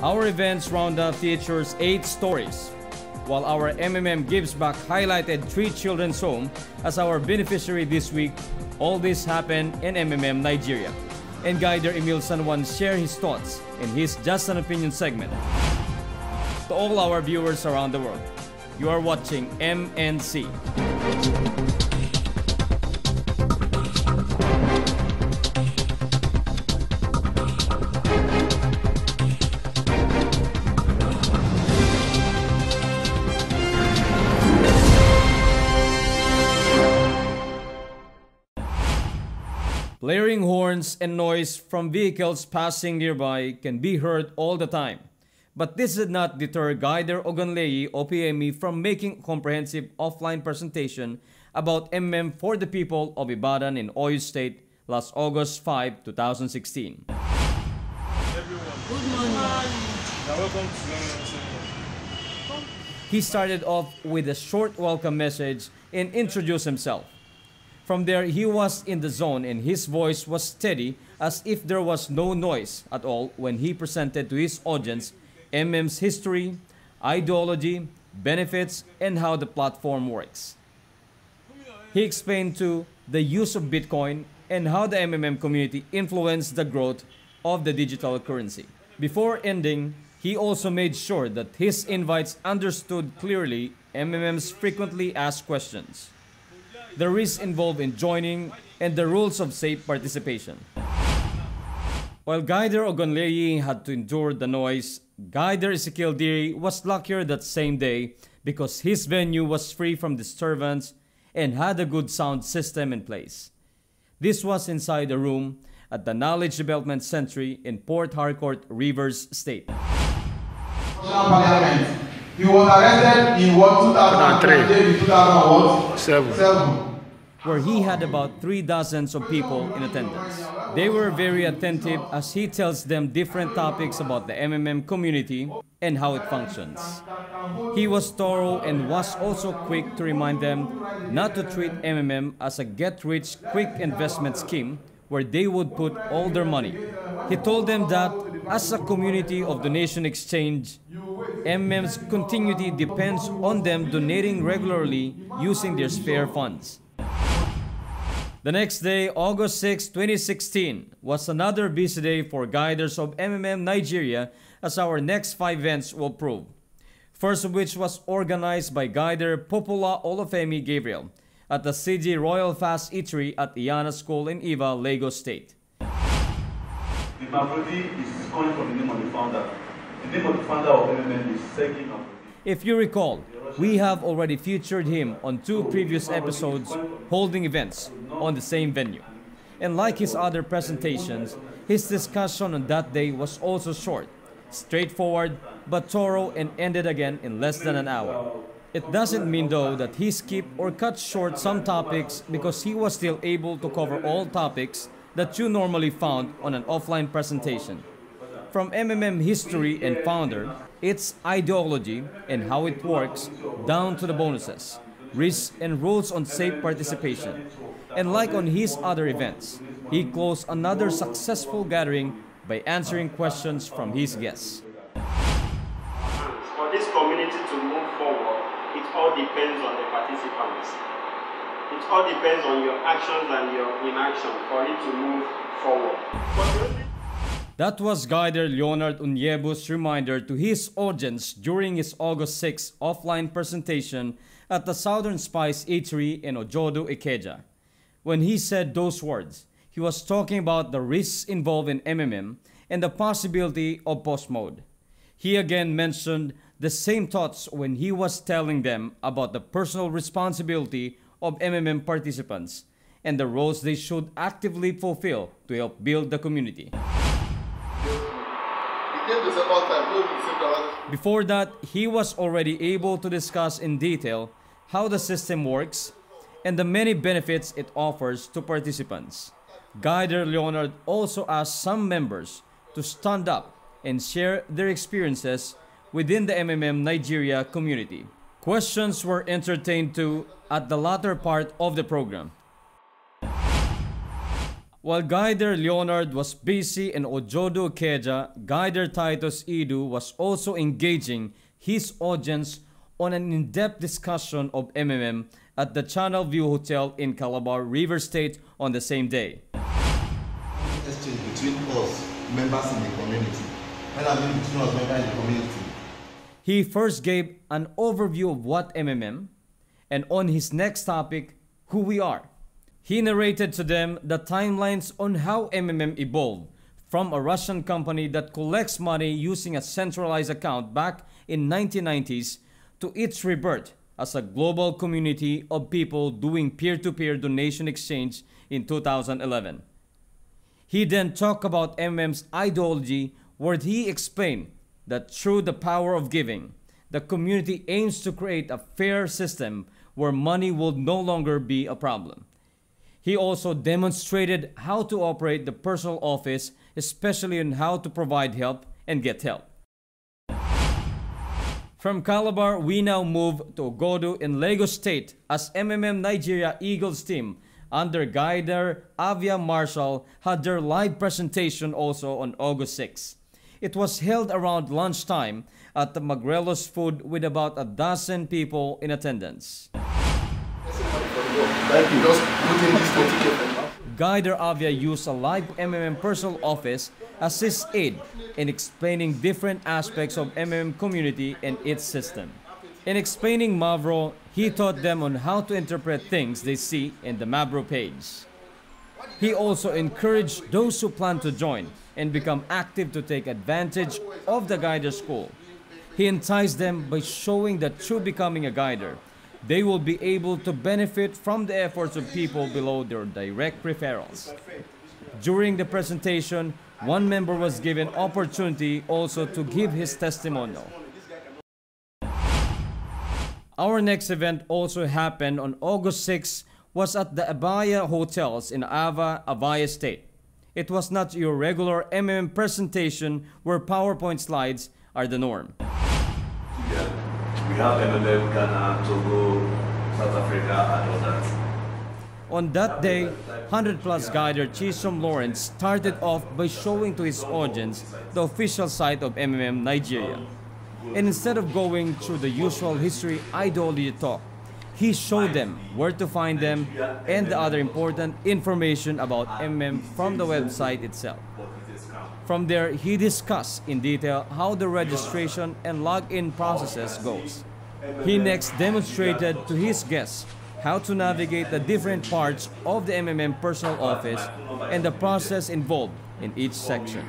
Our Events Roundup features 8 stories, while our MMM Gives Back highlighted 3 children's home as our beneficiary this week. All this happened in MMM Nigeria. And Guider Emil San Juan shared his thoughts in his Just an Opinion segment. To all our viewers around the world, you are watching MNC. Blaring horns and noise from vehicles passing nearby can be heard all the time. But this did not deter Guider Ogunleyi OPME from making a comprehensive offline presentation about MM for the people of Ibadan in Oyo State last August 5, 2016. Everyone. Good morning. Welcome to MNC. He started off with a short welcome message and introduced himself. From there, he was in the zone and his voice was steady as if there was no noise at all when he presented to his audience MM's history, ideology, benefits, and how the platform works. He explained to the use of Bitcoin and how the MMM community influenced the growth of the digital currency. Before ending, he also made sure that his invites understood clearly MMM's frequently asked questions, the risks involved in joining, and the rules of safe participation. While Guider Ogunleyi had to endure the noise, Guider Ezekiel Diri was luckier that same day because his venue was free from disturbance and had a good sound system in place. This was inside a room at the Knowledge Development Center in Port Harcourt, Rivers State. He was arrested in 2007. Where he had about 3 dozens of people in attendance. They were very attentive as he tells them different topics about the MMM community and how it functions. He was thorough and was also quick to remind them not to treat MMM as a get-rich-quick investment scheme where they would put all their money. He told them that as a community of donation exchange, MMM's continuity depends on them donating regularly using their spare funds. The next day, August 6, 2016, was another busy day for guiders of MMM Nigeria as our next 5 events will prove. First of which was organized by Guider Popola Olufemi Gabriel at the CG Royal Fast Eatery at Iana School in Iva, Lagos State. The Mabrodi is calling from the name of the founder. The name of the founder of MMM is Segi Mabrodi. If you recall, we have already featured him on 2 previous episodes holding events on the same venue. And like his other presentations, his discussion on that day was also short, straightforward, but thorough and ended again in less than an hour. It doesn't mean though that he skipped or cut short some topics because he was still able to cover all topics that you normally found on an offline presentation. From MMM history and founder, its ideology and how it works, down to the bonuses, risks and rules on safe participation. And like on his other events, he closed another successful gathering by answering questions from his guests. For this community to move forward, it all depends on the participants. It all depends on your actions and your inaction for it to move forward. That was Guider Leonard Unyebu's reminder to his audience during his August 6 offline presentation at the Southern Spice Eatery in Ojodo, Ikeja. When he said those words, he was talking about the risks involved in MMM and the possibility of post-mode. He again mentioned the same thoughts when he was telling them about the personal responsibility of MMM participants and the roles they should actively fulfill to help build the community. Before that, he was already able to discuss in detail how the system works and the many benefits it offers to participants. Guider Leonard also asked some members to stand up and share their experiences within the MMM Nigeria community. Questions were entertained too at the latter part of the program. While Guider Leonard was busy in Ojodo Keja, Guider Titus Edu was also engaging his audience on an in-depth discussion of MMM at the Channel View Hotel in Calabar, River State on the same day. Exchange between us, members in the community, and I mean between us, members in the community. He first gave an overview of what MMM, and on his next topic, who we are. He narrated to them the timelines on how MMM evolved from a Russian company that collects money using a centralized account back in 1990s to its rebirth as a global community of people doing peer-to-peer donation exchange in 2011. He then talked about MMM's ideology, where he explained that through the power of giving, the community aims to create a fair system where money will no longer be a problem. He also demonstrated how to operate the personal office, especially on how to provide help and get help. From Calabar, we now move to Ogodo in Lagos State as MMM Nigeria Eagles team under Guider Emil Marshall had their live presentation also on August 6. It was held around lunchtime at the Magrelos Food with about a dozen people in attendance. Thank you. Just putting this together. Guider Avia used a live MMM personal office as his aid in explaining different aspects of MMM community and its system. In explaining Mavro, he taught them on how to interpret things they see in the Mavro page. He also encouraged those who plan to join and become active to take advantage of the Guider School. He enticed them by showing that through becoming a Guider, they will be able to benefit from the efforts of people below their direct referrals. During the presentation, one member was given opportunity also to give his testimonial. Our next event also happened on August 6, was at the Abaya Hotels in Ava, Abaya State. It was not your regular MMM presentation where PowerPoint slides are the norm. We have MMM, Ghana, Togo, South Africa, and all that. On that day, 100-plus Guider Chisom Lawrence started off by showing to his audience the official site of MMM Nigeria. And instead of going through the usual history ideology talk, he showed them where to find them and the other important information about MMM from the website itself. From there, he discussed in detail how the registration and login processes goes. He next demonstrated to his guests how to navigate the different parts of the MMM personal office and the process involved in each section.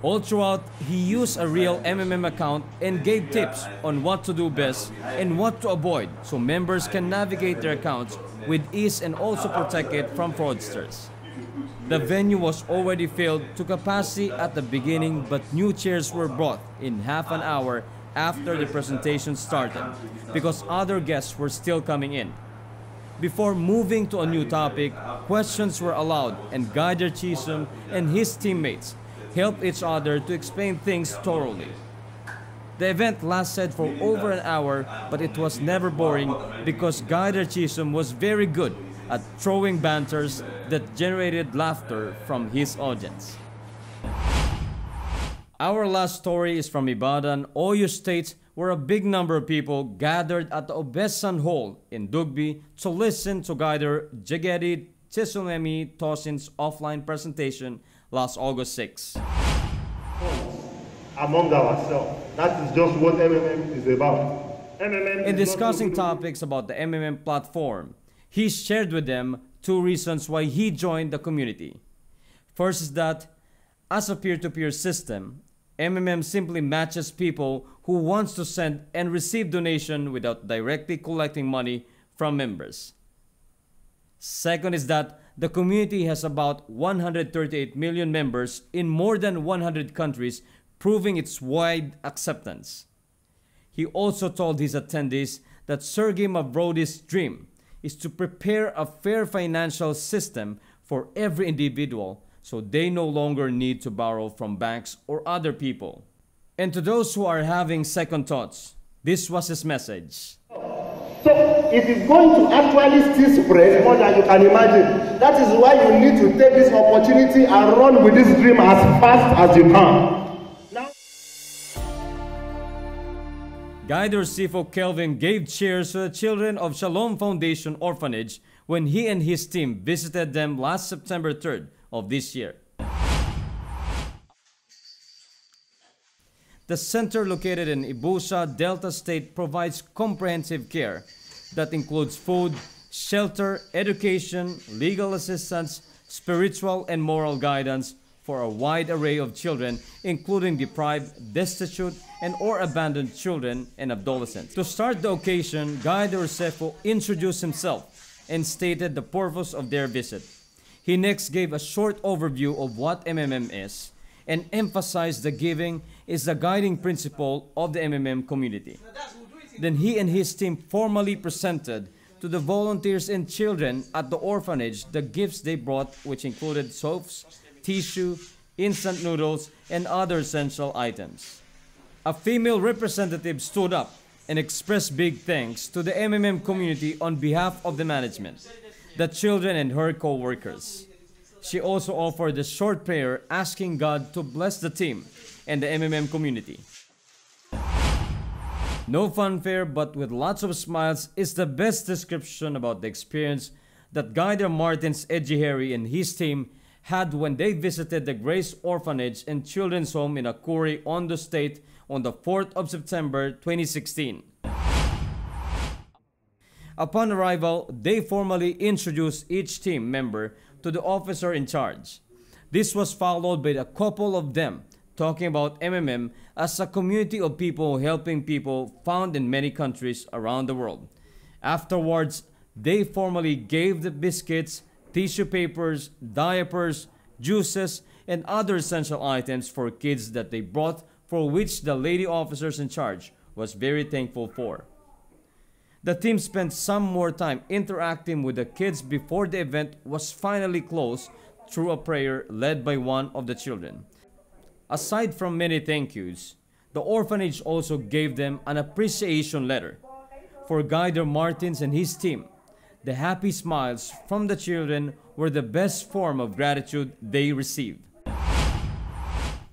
All throughout, he used a real MMM account and gave tips on what to do best and what to avoid so members can navigate their accounts with ease and also protect it from fraudsters. The venue was already filled to capacity at the beginning, but new chairs were brought in half an hour after the presentation started because other guests were still coming in. Before moving to a new topic, questions were allowed and Guider Chisom and his teammates helped each other to explain things thoroughly. The event lasted for over an hour, but it was never boring because Guider Chisom was very good at throwing banters that generated laughter from his audience. Our last story is from Ibadan, Oyo State, where a big number of people gathered at the Obesan Hall in Dugbi to listen to Guider Jegedi Chesumemi Tosin's offline presentation last August 6. Among ourselves. That is just what MMM is about. In discussing topics about the MMM platform, he shared with them two reasons why he joined the community. First is that, as a peer-to-peer system, MMM simply matches people who wants to send and receive donation without directly collecting money from members. Second is that the community has about 138 million members in more than 100 countries, proving its wide acceptance. He also told his attendees that Sergei Mavrodi's dream is to prepare a fair financial system for every individual so they no longer need to borrow from banks or other people. And to those who are having second thoughts, this was his message. So it is going to actually still spread more than you can imagine. That is why you need to take this opportunity and run with this dream as fast as you can. Now, Guider Sifo Kelvin gave cheers to the children of Shalom Foundation Orphanage when he and his team visited them last September 3rd of this year. The center located in Ibusa, Delta State provides comprehensive care that includes food, shelter, education, legal assistance, spiritual and moral guidance for a wide array of children, including deprived, destitute, and or abandoned children and adolescents. To start the occasion, Guider Sefo introduced himself and stated the purpose of their visit. He next gave a short overview of what MMM is and emphasized the giving is the guiding principle of the MMM community. Then he and his team formally presented to the volunteers and children at the orphanage the gifts they brought, which included soaps, tissue, instant noodles, and other essential items. A female representative stood up and expressed big thanks to the MMM community on behalf of the management, the children, and her co-workers. She also offered a short prayer asking God to bless the team and the MMM community. No fanfare, but with lots of smiles is the best description about the experience that Guider Martins Ejiheri and his team had when they visited the Grace Orphanage and Children's Home in Akuri, Ondo State on the 4th of September 2016. Upon arrival, they formally introduced each team member to the officer in charge. This was followed by a couple of them talking about MMM as a community of people helping people found in many countries around the world. Afterwards, they formally gave the biscuits, tissue papers, diapers, juices, and other essential items for kids that they brought, for which the lady officers in charge was very thankful for. The team spent some more time interacting with the kids before the event was finally closed through a prayer led by one of the children. Aside from many thank yous, the orphanage also gave them an appreciation letter. For Guider Martins and his team, the happy smiles from the children were the best form of gratitude they received.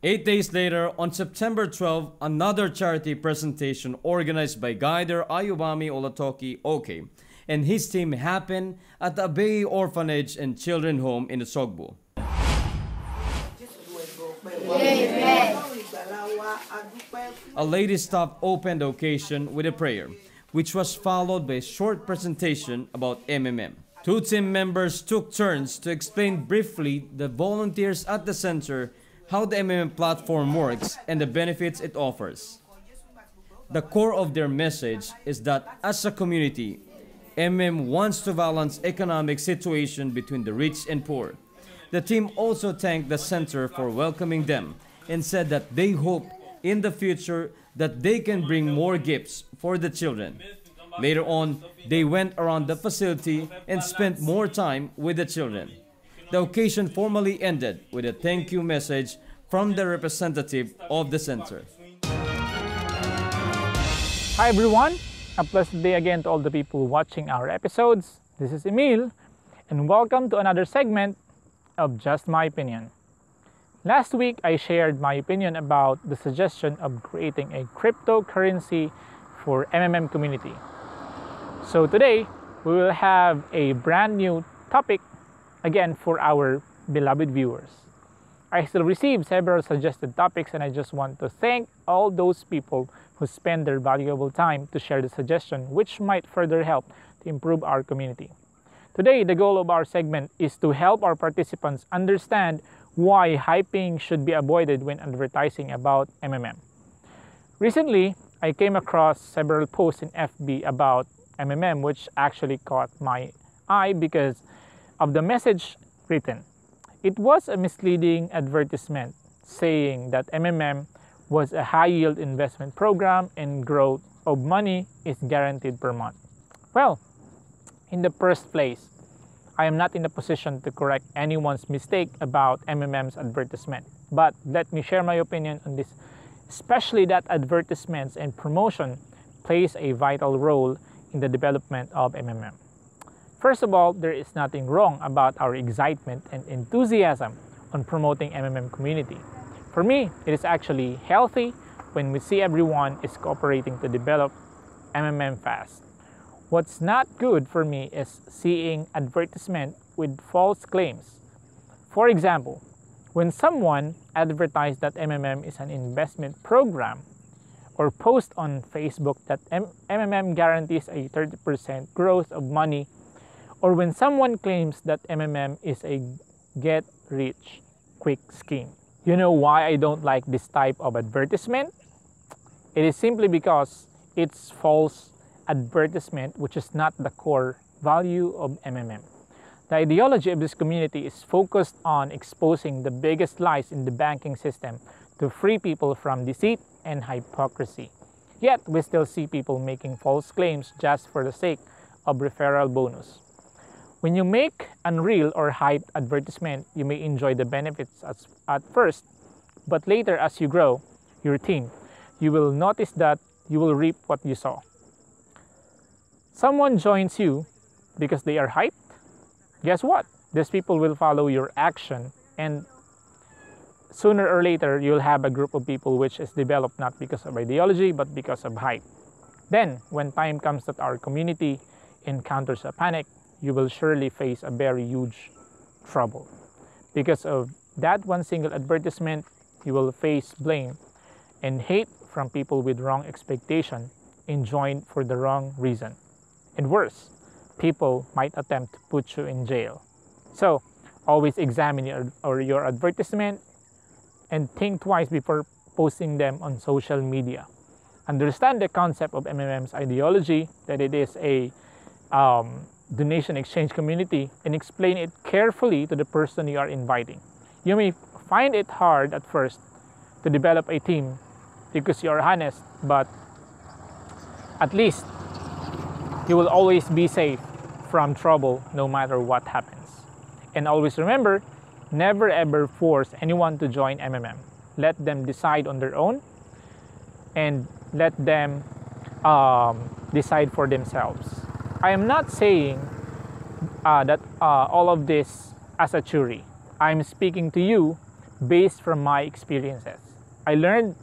8 days later, on September 12, another charity presentation organized by Guider Ayubami Olatoki Oke and his team happened at the Abeyi Orphanage and Children's Home in Sogbu. A lady staff opened the occasion with a prayer, which was followed by a short presentation about MMM. Two team members took turns to explain briefly the volunteers at the center how the MMM platform works and the benefits it offers. The core of their message is that as a community, MMM wants to balance economic situation between the rich and poor. The team also thanked the center for welcoming them and said that they hope in the future that they can bring more gifts for the children. Later on, they went around the facility and spent more time with the children. The occasion formally ended with a thank you message from the representative of the center. Hi everyone, a pleasant day again to all the people watching our episodes. This is Emil, and welcome to another segment of Just My Opinion. Last week, I shared my opinion about the suggestion of creating a cryptocurrency for MMM community. So today, we will have a brand new topic again for our beloved viewers. I still receive several suggested topics, and I just want to thank all those people who spend their valuable time to share the suggestion, which might further help to improve our community. Today, the goal of our segment is to help our participants understand why hyping should be avoided when advertising about MMM. Recently, I came across several posts in FB about MMM, which actually caught my eye because of the message written. It was a misleading advertisement saying that MMM was a high-yield investment program and growth of money is guaranteed per month. Well, in the first place, I am not in a position to correct anyone's mistake about MMM's advertisement, but let me share my opinion on this, especially that advertisements and promotion plays a vital role in the development of MMM. First of all, there is nothing wrong about our excitement and enthusiasm on promoting MMM community. For me, it is actually healthy when we see everyone is cooperating to develop MMM fast. What's not good for me is seeing advertisement with false claims. For example, when someone advertises that MMM is an investment program or post on Facebook that MMM guarantees a 30% growth of money, or when someone claims that MMM is a get-rich-quick scheme. You know why I don't like this type of advertisement? It is simply because it's false advertisement, which is not the core value of MMM. The ideology of this community is focused on exposing the biggest lies in the banking system to free people from deceit and hypocrisy. Yet, we still see people making false claims just for the sake of referral bonus. When you make unreal or hyped advertisement, you may enjoy the benefits at first, but later as you grow your team, you will notice that you will reap what you sow. Someone joins you because they are hyped. Guess what? These people will follow your action, and sooner or later you'll have a group of people which is developed not because of ideology but because of hype. Then, when time comes that our community encounters a panic, you will surely face a very huge trouble. Because of that one single advertisement, you will face blame and hate from people with wrong expectation and joined for the wrong reason. And worse, people might attempt to put you in jail. So, always examine your advertisement and think twice before posting them on social media. Understand the concept of MMM's ideology, that it is a donation exchange community, and explain it carefully to the person you are inviting. You may find it hard at first to develop a team because you are honest, but at least you will always be safe from trouble no matter what happens. And always remember, never ever force anyone to join MMM. Let them decide on their own and let them decide for themselves. I am not saying that all of this as a theory. I'm speaking to you based from my experiences. I learned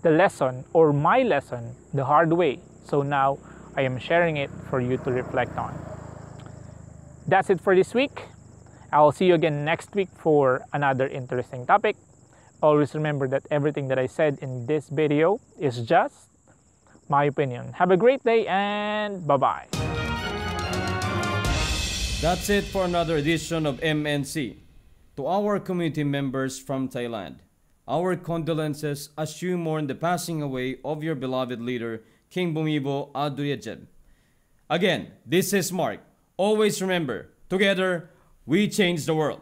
the lesson, or my lesson, the hard way. So now I am sharing it for you to reflect on. That's it for this week. I'll see you again next week for another interesting topic. Always remember that everything that I said in this video is just my opinion. Have a great day and bye-bye. That's it for another edition of MNC. To our community members from Thailand, our condolences as you mourn the passing away of your beloved leader, King Bhumibol Adulyadej. Again, this is Mark. Always remember, together, we change the world.